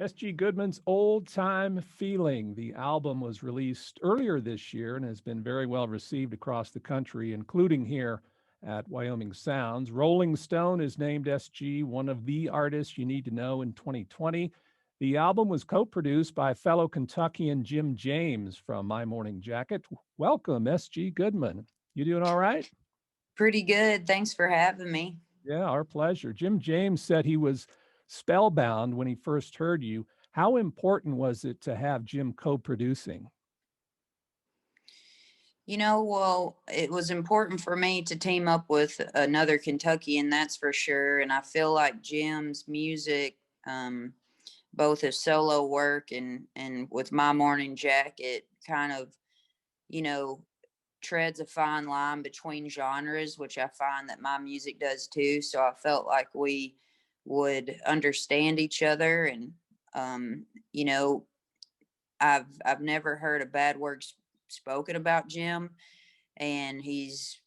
S.G. Goodman's Old Time Feeling. The album was released earlier this year and has been very well received across the country, including here at Wyoming Sounds. Rolling Stone has named S.G. one of the artists you need to know in 2020. The album was co produced by fellow Kentuckian Jim James from My Morning Jacket. Welcome, S.G. Goodman. You doing all right? Pretty good. Thanks for having me. Yeah, our pleasure. Jim James said he was spellbound when he first heard you. How important was it to have Jim co producing? Well, it was important for me to team up with another Kentuckian, that's for sure. And I feel like Jim's music, both his solo work and with My Morning Jacket, kind of, you know, treads a fine line between genres, which I find that my music does too. So I felt like we would understand each other, and um, you know, I've never heard a bad word spoken about Jim, and he's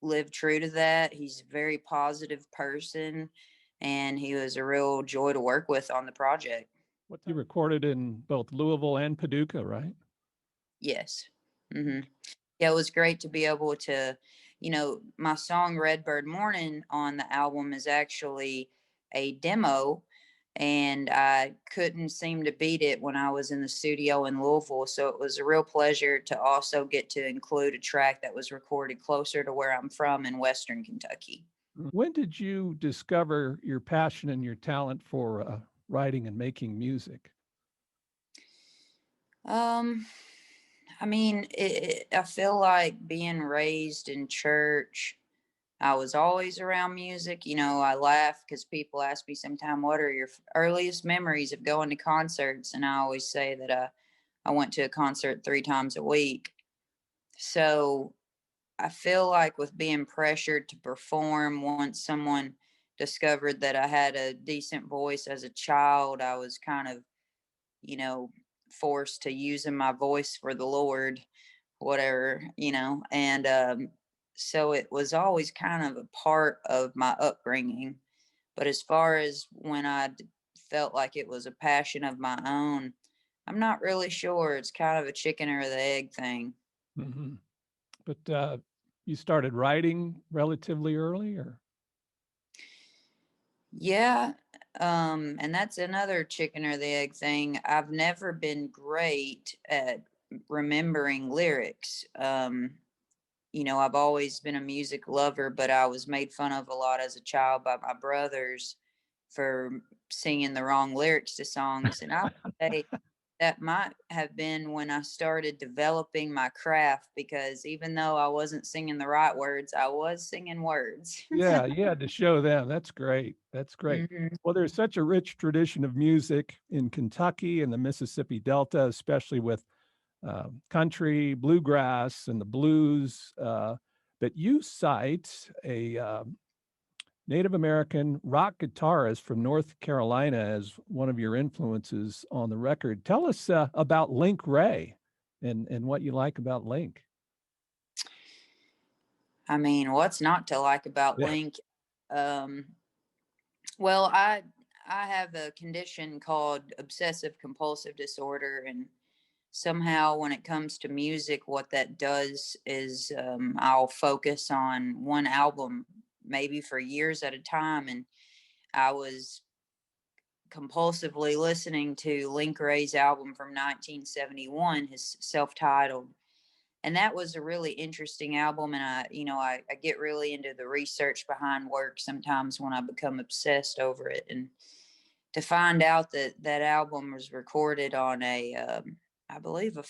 lived true to that. He's a very positive person, and he was a real joy to work with on the project. What you recorded in both Louisville and Paducah, right? Yes. Yeah, it was great to be able to, my song Redbird Morning on the album is actually a demo, and I couldn't seem to beat it when I was in the studio in Louisville. So it was a real pleasure to also get to include a track that was recorded closer to where I'm from in Western Kentucky. When did you discover your passion and your talent for writing and making music? Um, I feel like being raised in church, I was always around music. I laugh because people ask me sometime, what are your earliest memories of going to concerts? And I always say that I went to a concert 3 times a week. So I feel like with being pressured to perform, once someone discovered that I had a decent voice as a child, I was kind of, you know, forced to using my voice for the Lord, whatever. And so it was always kind of a part of my upbringing. But as far as when felt like it was a passion of my own, I'm not really sure. It's kind of a chicken or the egg thing. Hmm. But you started writing relatively early, or? Yeah. And that's another chicken or the egg thing. I've never been great at remembering lyrics. I've always been a music lover, but I was made fun of a lot as a child by my brothers for singing the wrong lyrics to songs. And I would say that might have been when I started developing my craft, because even though I wasn't singing the right words, I was singing words. Yeah, yeah, to show them. That's great. That's great. Mhm. Well, there's such a rich tradition of music in Kentucky and the Mississippi Delta, especially with country, bluegrass, and the blues. But you cite a Native American rock guitarist from North Carolina as one of your influences on the record. Tell us about Link Ray and what you like about Link. I mean, what's not to like about Yeah. Link? Um, well, I have a condition called obsessive compulsive disorder, and somehow when it comes to music, what that does is I'll focus on one album maybe for years at a time. And I was compulsively listening to Link Ray's album from 1971, his self-titled, and that was a really interesting album. And I get really into the research behind work sometimes when I become obsessed over it. And to find out that that album was recorded on I believe a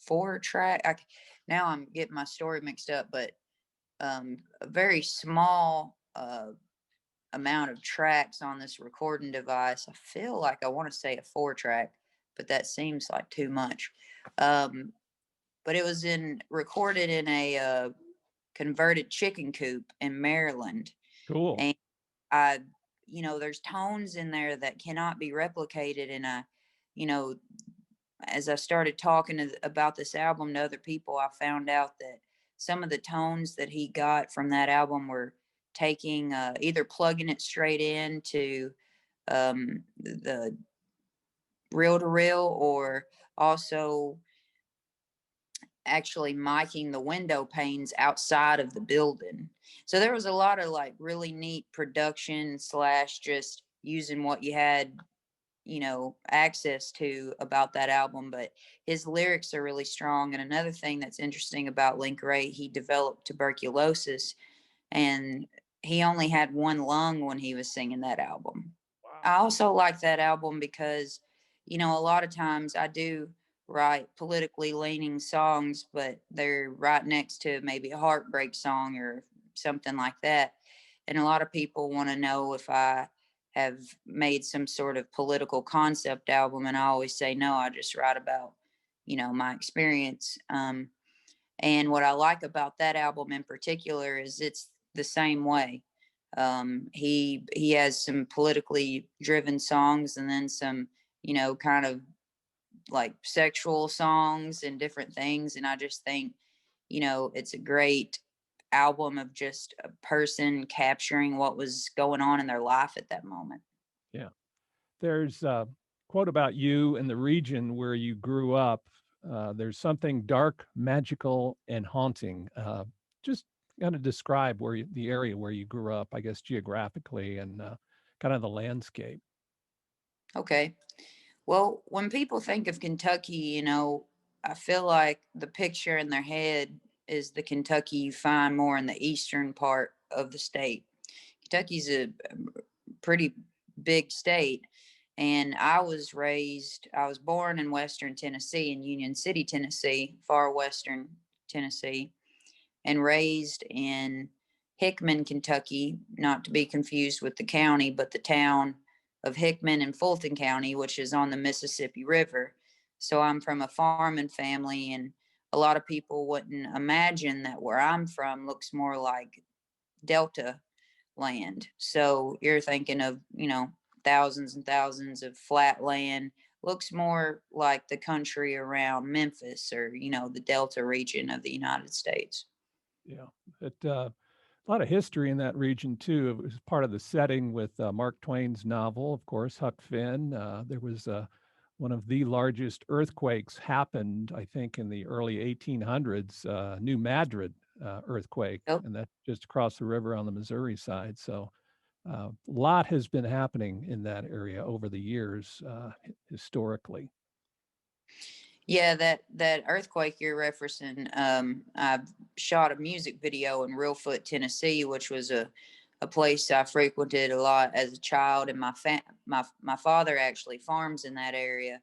4 track. Now I'm getting my story mixed up, but a very small amount of tracks on this recording device. I feel like I want to say a 4 track, but that seems like too much. Um, but it was in recorded in a converted chicken coop in Maryland, Cool. and I, there's tones in there that cannot be replicated. And you know, as I started talking about this album to other people, I found out that some of the tones that he got from that album were taking either plugging it straight into the reel to reel, or also actually miking the window panes outside of the building. So there was a lot of like really neat production slash just using what you had, access to about that album. But his lyrics are really strong. And another thing that's interesting about Link Ray, he developed tuberculosis, and he only had one lung when he was singing that album. I Wow. also like that album because, a lot of times I do write politically leaning songs, but they're right next to maybe a heartbreak song or something like that. And a lot of people want to know if I have made some sort of political concept album. And I always say, no, I just write about, my experience. And what I like about that album in particular is it's the same way. He has some politically driven songs, and then some, kind of like sexual songs and different things. And I just think, it's a great album of just a person capturing what was going on in their life at that moment. Yeah. There's a quote about you and the region where you grew up. There's something dark, magical, and haunting. Just kind of describe the area where you grew up, I guess geographically, and kind of the landscape. Okay. Well, when people think of Kentucky, I feel like the picture in their head is the Kentucky you find more in the eastern part of the state. Kentucky's a pretty big state. And I was born in Western Tennessee, in Union City, Tennessee, far Western Tennessee, and raised in Hickman, Kentucky, not to be confused with the county, but the town of Hickman in Fulton County, which is on the Mississippi River. So I'm from a farming family, and a lot of people wouldn't imagine that where I'm from looks more like Delta land. So you're thinking of, thousands and thousands of flat land. Looks more like the country around Memphis, or, the Delta region of the United States. Yeah. A lot of history in that region too. It was part of the setting with Mark Twain's novel, of course, Huck Finn. There was one of the largest earthquakes happened, I think, in the early 1800s, New Madrid earthquake, Yep. and that's just across the river on the Missouri side. So a lot has been happening in that area over the years, historically. Yeah, that earthquake you're referencing, I shot a music video in Reelfoot, Tennessee, which was a place I frequented a lot as a child, and my father actually farms in that area.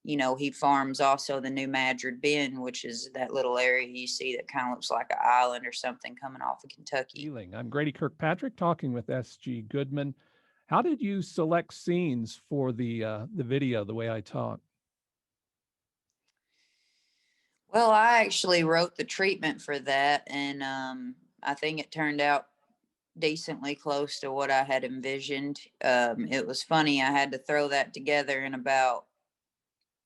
He farms also the New Madrid Bend, which is that little area you see that kind of looks like an island or something coming off of Kentucky. Feeling. I'm Grady Kirkpatrick talking with S.G. Goodman. How did you select scenes for the video, the way I talk? Well, I actually wrote the treatment for that, and I think it turned out decently close to what I had envisioned. It was funny. I had to throw that together in about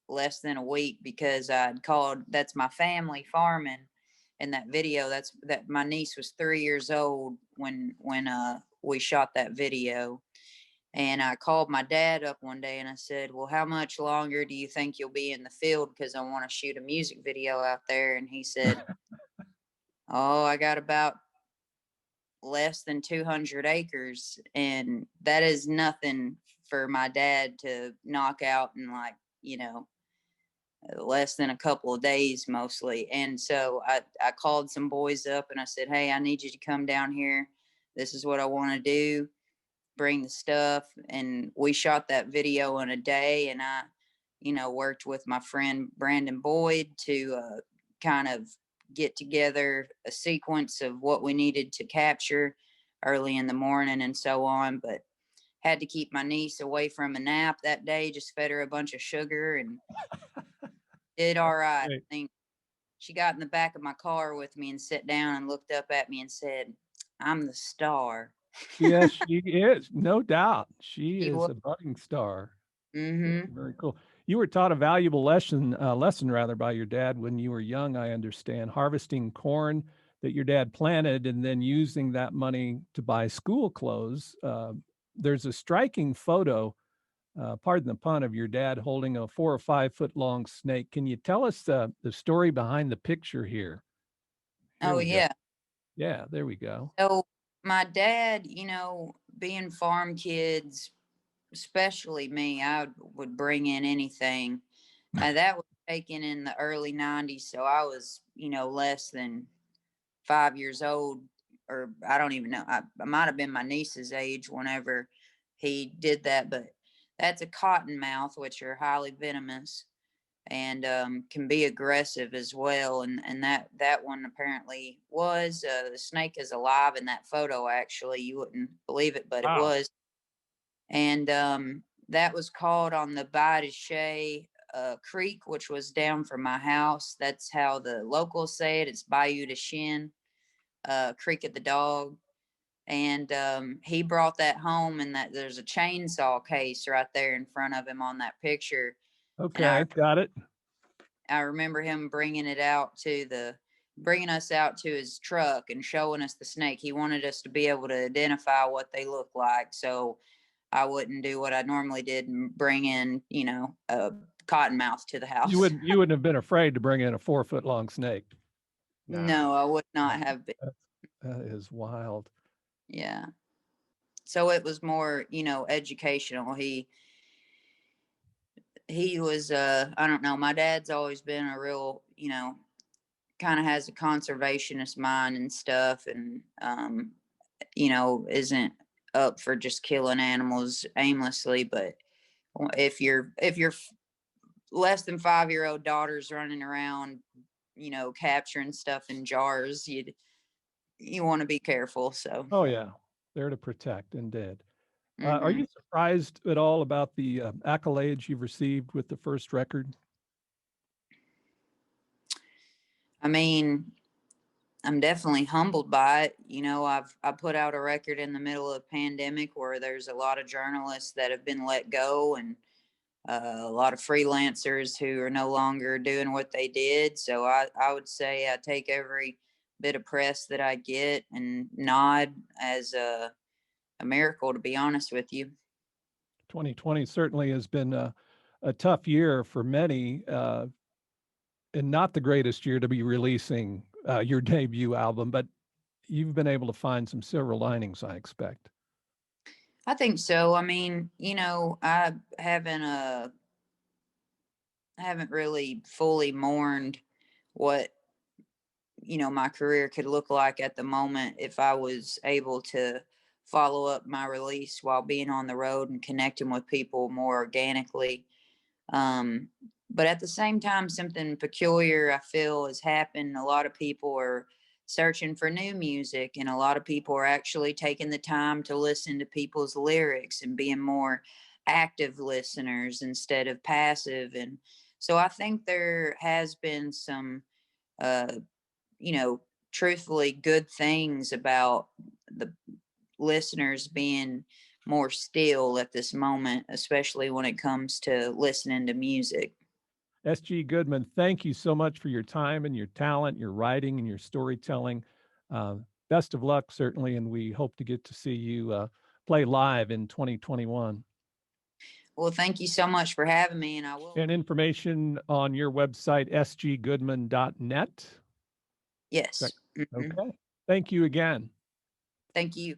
less than a week because I'd called. That's my family farming. In that video, that my niece was 3 years old when we shot that video. And I called my dad up one day and I said, "Well, how much longer do you think you'll be in the field? Because I want to shoot a music video out there." And he said, "Oh, I got about less than 200 acres." And that is nothing for my dad to knock out in, like, less than a couple of days mostly. And so I called some boys up and I said, "Hey, I need you to come down here. This is what I want to do. Bring the stuff." And we shot that video in a day. And I, worked with my friend Brandon Boyd to kind of get together a sequence of what we needed to capture early in the morning and so on. But had to keep my niece away from a nap that day, just fed her a bunch of sugar and did all right. Right. I think she got in the back of my car with me and sat down and looked up at me and said, "I'm the star." Yes, she is, no doubt. She She is was. a budding star. Yeah, Mm-hmm. very cool. You were taught a valuable lesson rather by your dad when you were young, I understand, harvesting corn that your dad planted and then using that money to buy school clothes. There's a striking photo pardon the pun, of your dad holding a 4 or 5 foot long snake. Can you tell us the story behind the picture here? Here Oh, we go. yeah. Yeah, there we go. So my dad, being farm kids, especially me, I would bring in anything. That was taken in the early 90s. So I was, less than 5 years old, or I don't even know. I might have been my niece's age whenever he did that, but that's a cottonmouth, which are highly venomous and can be aggressive as well. And that one apparently was the snake is alive in that photo. Actually, you wouldn't believe it, but it Wow. was. And that was caught on the Bayou Creek, which was down from my house. That's how the locals say it. It's Bayou de Shin, Creek of the Dog. And he brought that home, and that there's a chainsaw case right there in front of him on that picture. And Okay, got it. I remember him bringing us out to his truck and showing us the snake. He wanted us to be able to identify what they look like, so I wouldn't do what I normally did and bring in, a cottonmouth to the You house. wouldn't you wouldn't have been afraid to bring in a 4 foot long snake. No, No, I would no, not have been. that's, that is wild. Yeah. So it was more, educational. He was I don't know, my dad's always been a real, kind of has a conservationist mind and stuff, and isn't up for just killing animals aimlessly. But if your less than 5-year old daughter's running around, capturing stuff in jars, you want to be careful. So Oh yeah, there to protect and did. Are hmm you surprised at all about the accolades you've received with the first record? I mean, I'm definitely humbled by it. I put out a record in the middle of a pandemic where there's a lot of journalists that have been let go, and a lot of freelancers who are no longer doing what they did. So I would say I take every bit of press that I get and nod as a miracle, to be honest with you. 2020 certainly has been a tough year for many, and not the greatest year to be releasing your debut album, but you've been able to find some silver linings, I expect. I think so. I mean, I haven't really fully mourned what my career could look like at the moment if I was able to follow up my release while being on the road and connecting with people more organically. Um, but at the same time, something peculiar I feel has happened. A lot of people are searching for new music, and a lot of people are actually taking the time to listen to people's lyrics and being more active listeners instead of passive. And so I think there has been some, uh, you know, truthfully good things about the listeners being more still at this moment, especially when it comes to listening to music. S.G. Goodman, thank you so much for your time and your talent, your writing and your storytelling. Uh, Best of luck, certainly, and we hope to get to see you play live in 2021. Well, thank you so much for having me, and I will. And information on your website, sggoodman.net. Yes. Okay. Thank you again. Thank you.